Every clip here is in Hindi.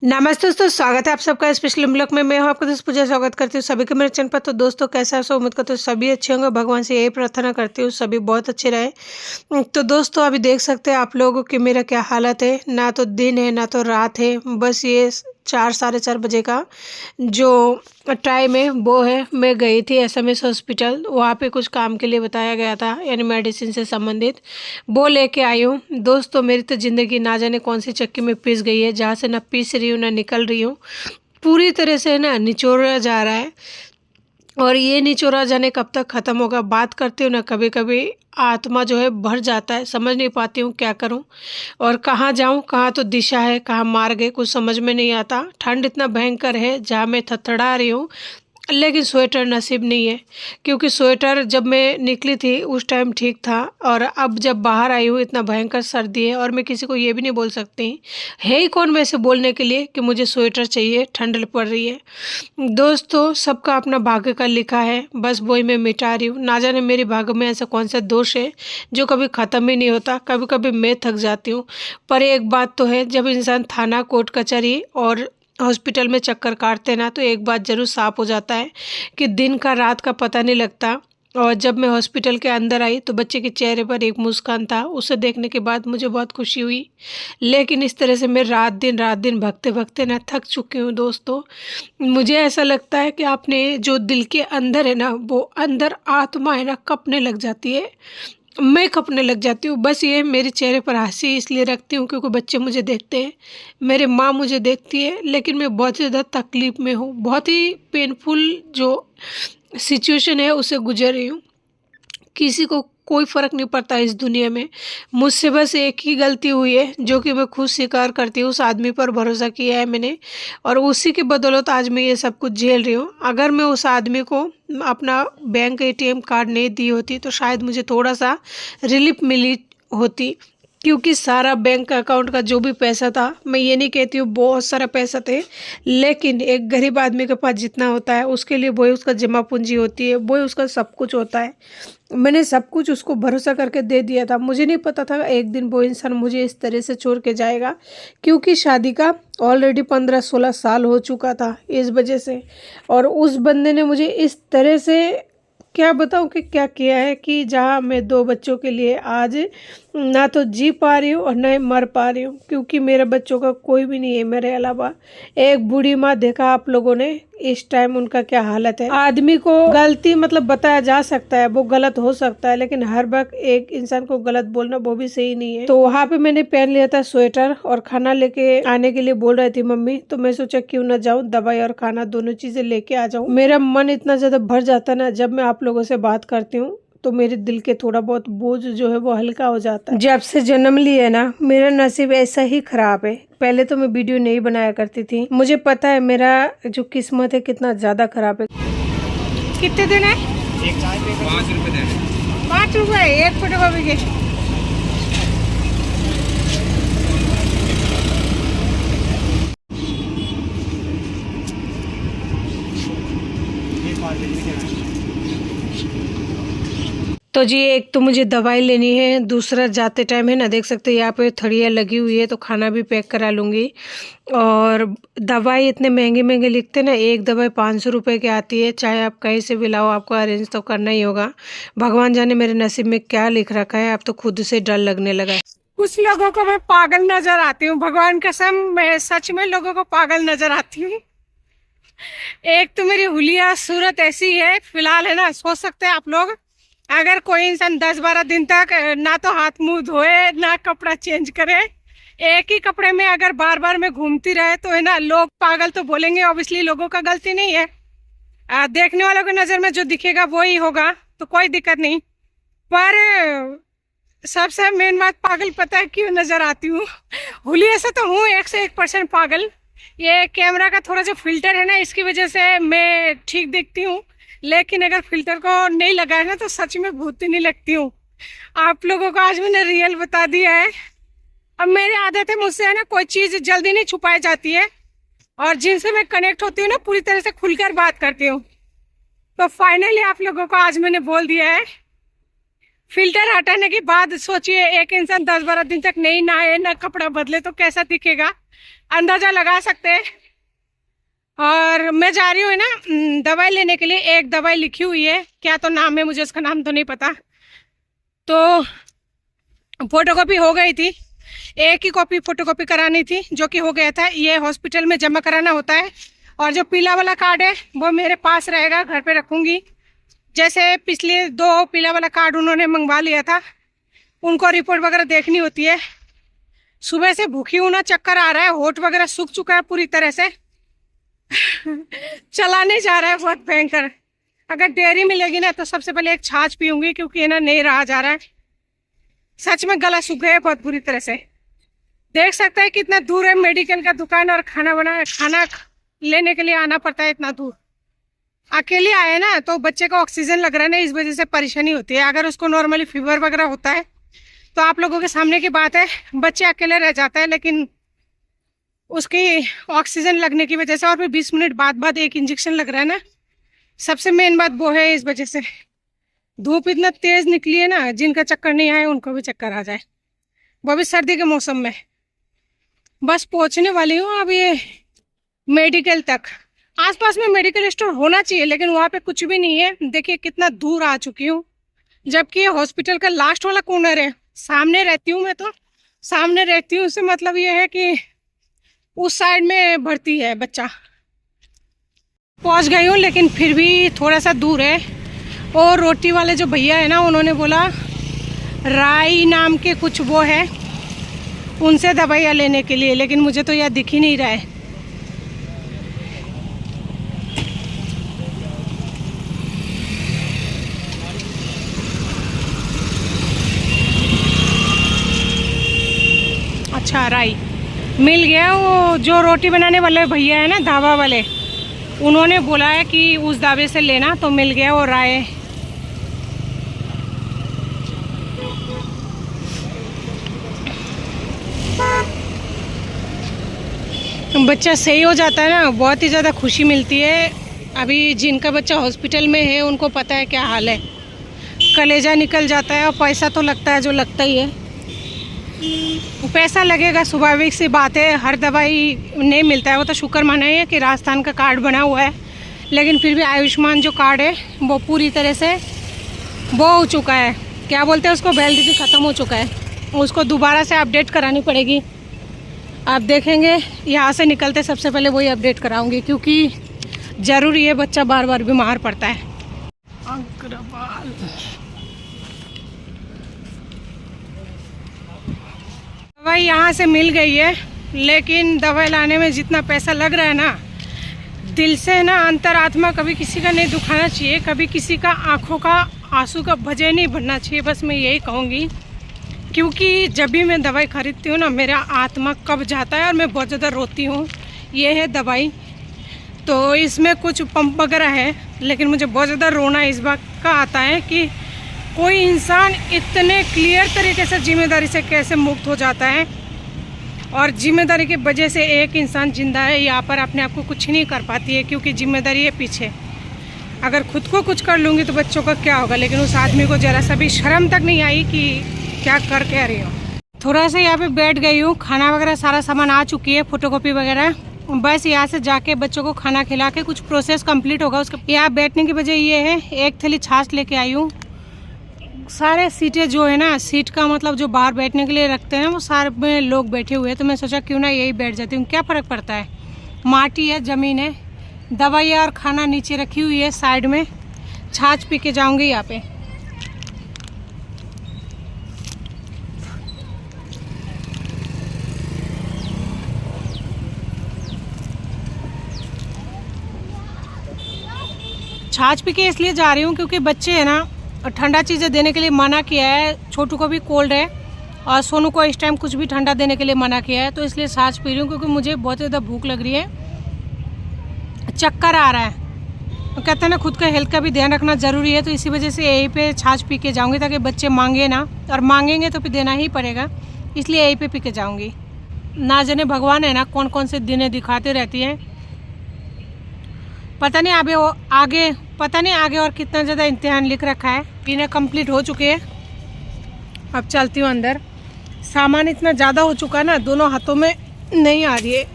नमस्ते दोस्तों, स्वागत है आप सबका स्पेशल ब्लॉग में। मैं हूं आपका दोस्त पूजा। स्वागत करती हूँ सभी के मेरे चैनल पर। तो दोस्तों, कैसा है? सो उम्मीद करती हूँ सभी अच्छे होंगे। भगवान से यही प्रार्थना करती हूँ सभी बहुत अच्छे रहे। तो दोस्तों, अभी देख सकते हैं आप लोगों की मेरा क्या हालत है। ना तो दिन है ना तो रात है, बस ये 4 साढ़े 4 बजे का जो टाइम है वो है। मैं गई थी एसएमएस हॉस्पिटल, वहाँ पे कुछ काम के लिए बताया गया था, यानी मेडिसिन से संबंधित। वो लेके आई हूँ। दोस्तों, मेरी तो ज़िंदगी ना जाने कौन सी चक्की में पिस गई है, जहाँ से ना पिस रही हूँ ना निकल रही हूँ। पूरी तरह से ना निचोड़ा जा रहा है। और ये निचोड़ा जाने कब तक ख़त्म होगा, बात करती हूँ ना, कभी कभी आत्मा जो है भर जाता है। समझ नहीं पाती हूँ क्या करूँ और कहाँ जाऊँ, कहाँ तो दिशा है, कहाँ मार्ग है, कुछ समझ में नहीं आता। ठंड इतना भयंकर है जहाँ मैं थड़थड़ा रही हूँ, लेकिन स्वेटर नसीब नहीं है। क्योंकि स्वेटर जब मैं निकली थी उस टाइम ठीक था, और अब जब बाहर आई हूँ इतना भयंकर सर्दी है। और मैं किसी को ये भी नहीं बोल सकती, है ही कौन वैसे बोलने के लिए कि मुझे स्वेटर चाहिए, ठंड पड़ रही है। दोस्तों, सबका अपना भाग्य का लिखा है, बस वही मैं मिटा रही हूँ। ना जाने मेरे भाग्य में ऐसा कौन सा दोष है जो कभी ख़त्म ही नहीं होता। कभी कभी मैं थक जाती हूँ। पर एक बात तो है, जब इंसान थाना कोर्ट कचहरी और हॉस्पिटल में चक्कर काटते ना, तो एक बात ज़रूर साफ हो जाता है कि दिन का रात का पता नहीं लगता। और जब मैं हॉस्पिटल के अंदर आई तो बच्चे के चेहरे पर एक मुस्कान था। उसे देखने के बाद मुझे बहुत खुशी हुई। लेकिन इस तरह से मैं रात दिन भगते भगते ना थक चुकी हूँ। दोस्तों, मुझे ऐसा लगता है कि आपने जो दिल के अंदर है ना, वो अंदर आत्मा है ना, कपने लग जाती है। मैं कपने लग जाती हूँ। बस ये मेरे चेहरे पर हंसी इसलिए रखती हूँ क्योंकि बच्चे मुझे देखते हैं, मेरे माँ मुझे देखती है। लेकिन मैं बहुत ज़्यादा तकलीफ़ में हूँ, बहुत ही पेनफुल जो सिचुएशन है उसे गुजर रही हूँ। किसी को कोई फ़र्क नहीं पड़ता इस दुनिया में। मुझसे बस एक ही गलती हुई है जो कि मैं खुद स्वीकार करती हूँ। उस आदमी पर भरोसा किया है मैंने, और उसी की बदौलत आज मैं ये सब कुछ झेल रही हूँ। अगर मैं उस आदमी को अपना बैंक एटीएम कार्ड नहीं दी होती तो शायद मुझे थोड़ा सा रिलीफ मिली होती। क्योंकि सारा बैंक अकाउंट का जो भी पैसा था, मैं ये नहीं कहती हूँ बहुत सारा पैसा थे, लेकिन एक गरीब आदमी के पास जितना होता है उसके लिए वही उसका जमा पूंजी होती है, वही उसका सब कुछ होता है। मैंने सब कुछ उसको भरोसा करके दे दिया था। मुझे नहीं पता था एक दिन वो इंसान मुझे इस तरह से छोड़ के जाएगा। क्योंकि शादी का ऑलरेडी 15-16 साल हो चुका था इस वजह से। और उस बंदे ने मुझे इस तरह से, क्या बताऊं कि क्या किया है, कि जहाँ मैं 2 बच्चों के लिए आज ना तो जी पा रही हूँ और ना ही मर पा रही हूँ। क्योंकि मेरे बच्चों का कोई भी नहीं है मेरे अलावा। एक बूढ़ी माँ देखा आप लोगों ने इस टाइम उनका क्या हालत है। आदमी को गलती मतलब बताया जा सकता है, वो गलत हो सकता है, लेकिन हर वक्त एक इंसान को गलत बोलना वो भी सही नहीं है। तो वहाँ पे मैंने पहन लिया था स्वेटर, और खाना लेके आने के लिए बोल रही थी मम्मी। तो मैं सोचा क्यों ना जाऊँ, दवाई और खाना दोनों चीजें लेके आ जाऊँ। मेरा मन इतना ज्यादा भर जाता ना जब मैं आप लोगों से बात करती हूँ, तो मेरे दिल के थोड़ा बहुत बोझ जो है वो हल्का हो जाता है। जब से जन्म लिया है ना, मेरा नसीब ऐसा ही खराब है। पहले तो मैं वीडियो नहीं बनाया करती थी, मुझे पता है मेरा जो किस्मत है कितना ज्यादा खराब है। कितने दिन है? एक चाय पे 5 रुपए देने। 5 रुपए एक फोटोकॉपी के? तो जी, एक तो मुझे दवाई लेनी है, दूसरा जाते टाइम है ना, देख सकते हैं यहाँ पे थड़ियाँ लगी हुई है, तो खाना भी पैक करा लूँगी। और दवाई इतने महंगे महंगे लिखते ना, एक दवाई 500 रुपये की आती है। चाहे आप कहीं से भी लाओ, आपको अरेंज तो करना ही होगा। भगवान जाने मेरे नसीब में क्या लिख रखा है, अब तो खुद से डर लगने लगा है। कुछ लोगों को मैं पागल नजर आती हूँ, भगवान कसम मैं सच में लोगों को पागल नजर आती हूँ। एक तो मेरी हुलिया सूरत ऐसी है फिलहाल, है ना, सोच सकते हैं आप लोग, अगर कोई इंसान 10-12 दिन तक ना तो हाथ मुंह धोए ना कपड़ा चेंज करे, एक ही कपड़े में अगर बार बार में घूमती रहे, तो है ना, लोग पागल तो बोलेंगे। ऑब्वियसली लोगों का गलती नहीं है, देखने वालों की नज़र में जो दिखेगा वो ही होगा, तो कोई दिक्कत नहीं। पर सबसे मेन बात, पागल पता है क्यों नजर आती हूँ? हुलिया से तो हूँ 101% पागल। ये कैमरा का थोड़ा जो फिल्टर है ना, इसकी वजह से मैं ठीक दिखती हूँ, लेकिन अगर फिल्टर को नहीं लगाया ना तो सच में भूतनी लगती हूँ। आप लोगों को आज मैंने रियल बता दिया है। अब मेरी आदत है, मुझसे है ना कोई चीज़ जल्दी नहीं छुपाई जाती है, और जिनसे मैं कनेक्ट होती हूँ ना पूरी तरह से खुलकर बात करती हूँ। तो फाइनली आप लोगों को आज मैंने बोल दिया है। फिल्टर हटाने के बाद सोचिए एक इंसान 10-12 दिन तक नहीं नहाए ना कपड़ा बदले तो कैसा दिखेगा, अंदाजा लगा सकते हैं। और मैं जा रही हूँ ना दवाई लेने के लिए। एक दवाई लिखी हुई है, क्या तो नाम है, मुझे उसका नाम तो नहीं पता। तो फोटोकॉपी हो गई थी, एक ही कॉपी फोटोकॉपी करानी थी जो कि हो गया था। ये हॉस्पिटल में जमा कराना होता है। और जो पीला वाला कार्ड है वो मेरे पास रहेगा, घर पे रखूँगी। जैसे पिछले 2 पीला वाला कार्ड उन्होंने मंगवा लिया था, उनको रिपोर्ट वगैरह देखनी होती है। सुबह से भूखी हूँ ना, चक्कर आ रहा है, होठ वगैरह सूख चुका है पूरी तरह से। चला नहीं जा रहा है, बहुत भयंकर। अगर डेयरी मिलेगी ना तो सबसे पहले एक छाछ पीऊंगी, क्योंकि ना नहीं रहा जा रहा है। सच में गला सूख गया है बहुत बुरी तरह से। देख सकते हैं कितना दूर है मेडिकल का दुकान, और खाना लेने के लिए आना पड़ता है इतना दूर। अकेले आए ना तो बच्चे को ऑक्सीजन लग रहा है ना, इस वजह से परेशानी होती है। अगर उसको नॉर्मली फीवर वगैरह होता है तो आप लोगों के सामने की बात है, बच्चे अकेले रह जाता है। लेकिन उसकी ऑक्सीजन लगने की वजह से, और फिर 20 मिनट बाद एक इंजेक्शन लग रहा है ना, सबसे मेन बात वो है। इस वजह से धूप इतना तेज निकली है ना, जिनका चक्कर नहीं आए उनको भी चक्कर आ जाए, वो भी सर्दी के मौसम में। बस पहुंचने वाली हूँ अब ये मेडिकल तक। आसपास में मेडिकल स्टोर होना चाहिए, लेकिन वहाँ पे कुछ भी नहीं है। देखिए कितना दूर आ चुकी हूँ, जबकि ये हॉस्पिटल का लास्ट वाला कॉर्नर है। सामने रहती हूँ मैं, तो सामने रहती हूँ उससे मतलब ये है कि उस साइड में भर्ती है बच्चा। पहुँच गई हूँ, लेकिन फिर भी थोड़ा सा दूर है। और रोटी वाले जो भैया है ना, उन्होंने बोला राई नाम के कुछ वो है, उनसे दवाइयाँ लेने के लिए, लेकिन मुझे तो यह दिख ही नहीं रहा है। अच्छा राई मिल गया। वो जो रोटी बनाने वाले भैया है ना, ढाबा वाले, उन्होंने बोला है कि उस ढाबे से लेना, तो मिल गया वो राय। बच्चा सही हो जाता है ना, बहुत ही ज़्यादा खुशी मिलती है। अभी जिनका बच्चा हॉस्पिटल में है उनको पता है क्या हाल है। कलेजा निकल जाता है, और पैसा तो लगता है, जो लगता ही है। पैसा लगेगा, स्वाभाविक सी बात है। हर दवाई नहीं मिलता है, वो तो शुक्र माना है कि राजस्थान का कार्ड बना हुआ है। लेकिन फिर भी आयुष्मान जो कार्ड है वो पूरी तरह से वो हो चुका है, क्या बोलते हैं उसको, वैलिडिटी ख़त्म हो चुका है। उसको दोबारा से अपडेट करानी पड़ेगी। आप देखेंगे यहाँ से निकलते सबसे पहले वही अपडेट कराऊंगी, क्योंकि ज़रूरी है, बच्चा बार बार बीमार पड़ता है। दवाई यहाँ से मिल गई है, लेकिन दवाई लाने में जितना पैसा लग रहा है ना, दिल से ना अंतरात्मा कभी किसी का नहीं दुखाना चाहिए, कभी किसी का आंखों का आंसू का वजह नहीं बनना चाहिए। बस मैं यही कहूँगी, क्योंकि जब भी मैं दवाई खरीदती हूँ ना, मेरा आत्मा कब जाता है और मैं बहुत ज़्यादा रोती हूँ। ये है दवाई, तो इसमें कुछ पंप वगैरह है, लेकिन मुझे बहुत ज़्यादा रोना इस बात का आता है कि कोई इंसान इतने क्लियर तरीके से जिम्मेदारी से कैसे मुक्त हो जाता है। और जिम्मेदारी की वजह से एक इंसान जिंदा है यहाँ पर, अपने आप को कुछ नहीं कर पाती है, क्योंकि जिम्मेदारी है पीछे। अगर खुद को कुछ कर लूँगी तो बच्चों का क्या होगा। लेकिन उस आदमी को ज़रा सा भी शर्म तक नहीं आई कि क्या कर कह रही हो। थोड़ा सा यहाँ पे बैठ गई हूँ, खाना वगैरह सारा सामान आ चुकी है, फोटोकॉपी वगैरह। बस यहाँ से जाके बच्चों को खाना खिला के कुछ प्रोसेस कंप्लीट होगा। उसके यहाँ बैठने की वजह ये है, एक थैली छाछ लेके आई हूँ। सारे सीटें जो है ना, सीट का मतलब जो बाहर बैठने के लिए रखते हैं, वो सारे में लोग बैठे हुए हैं, तो मैं सोचा क्यों ना यही बैठ जाती हूँ, क्या फ़र्क पड़ता है। माटी है, ज़मीन है, दवाई और खाना नीचे रखी हुई है साइड में। छाछ पी के जाऊँगी यहाँ पे। छाछ पी के इसलिए जा रही हूँ क्योंकि बच्चे हैं ना, ठंडा चीज़ें देने के लिए मना किया है। छोटू को भी कोल्ड है और सोनू को इस टाइम कुछ भी ठंडा देने के लिए मना किया है, तो इसलिए छाछ पी रही हूँ क्योंकि मुझे बहुत ज़्यादा भूख लग रही है, चक्कर आ रहा है। तो कहते हैं ना, खुद का हेल्थ का भी ध्यान रखना ज़रूरी है, तो इसी वजह से यहीं पे छाछ पी के जाऊँगी, ताकि बच्चे मांगे ना, और मांगेंगे तो फिर देना ही पड़ेगा, इसलिए यहीं पे पी के जाऊँगी। ना जाने भगवान है ना कौन कौन से दिनें दिखाते रहती हैं। पता नहीं आगे और कितना ज़्यादा इम्तिहान लिख रखा है। दिनें कंप्लीट हो चुके हैं, अब चलती हूँ अंदर। सामान इतना ज़्यादा हो चुका है ना, दोनों हाथों में नहीं आ रही है।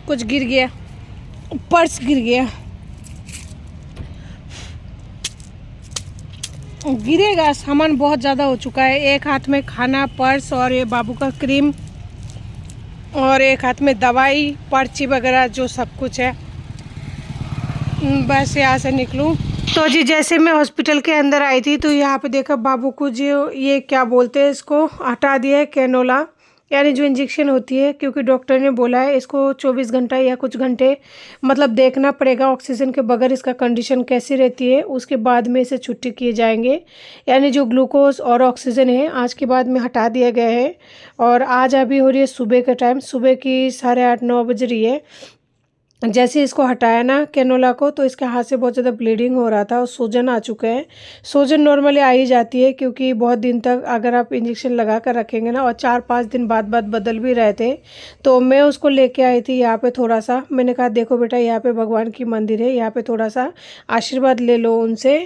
कुछ गिर गया, पर्स गिर गया, गिरेगा। सामान बहुत ज़्यादा हो चुका है। एक हाथ में खाना, पर्स और ये बाबू का क्रीम, और एक हाथ में दवाई, पर्ची वगैरह जो सब कुछ है। बस यहाँ से निकलूँ तो जी जैसे मैं हॉस्पिटल के अंदर आई थी तो यहाँ पे देखा बाबू को जो ये क्या बोलते हैं, इसको हटा दिया है, कैनोला, यानी जो इंजेक्शन होती है, क्योंकि डॉक्टर ने बोला है इसको 24 घंटा या कुछ घंटे मतलब देखना पड़ेगा ऑक्सीजन के बगैर इसका कंडीशन कैसी रहती है, उसके बाद में इसे छुट्टी किए जाएंगे। यानी जो ग्लूकोज और ऑक्सीजन है आज के बाद में हटा दिया गया है। और आज अभी हो रही है सुबह का टाइम, सुबह की 8:30-9 बज रही है। जैसे इसको हटाया ना कैनोला को, तो इसके हाथ से बहुत ज़्यादा ब्लीडिंग हो रहा था और सूजन आ चुका है। सूजन नॉर्मली आ ही जाती है, क्योंकि बहुत दिन तक अगर आप इंजेक्शन लगा कर रखेंगे ना, और 4-5 दिन बाद बदल भी रहे थे। तो मैं उसको लेके आई थी यहाँ पे थोड़ा सा, मैंने कहा देखो बेटा यहाँ पे भगवान की मंदिर है, यहाँ पे थोड़ा सा आशीर्वाद ले लो उनसे।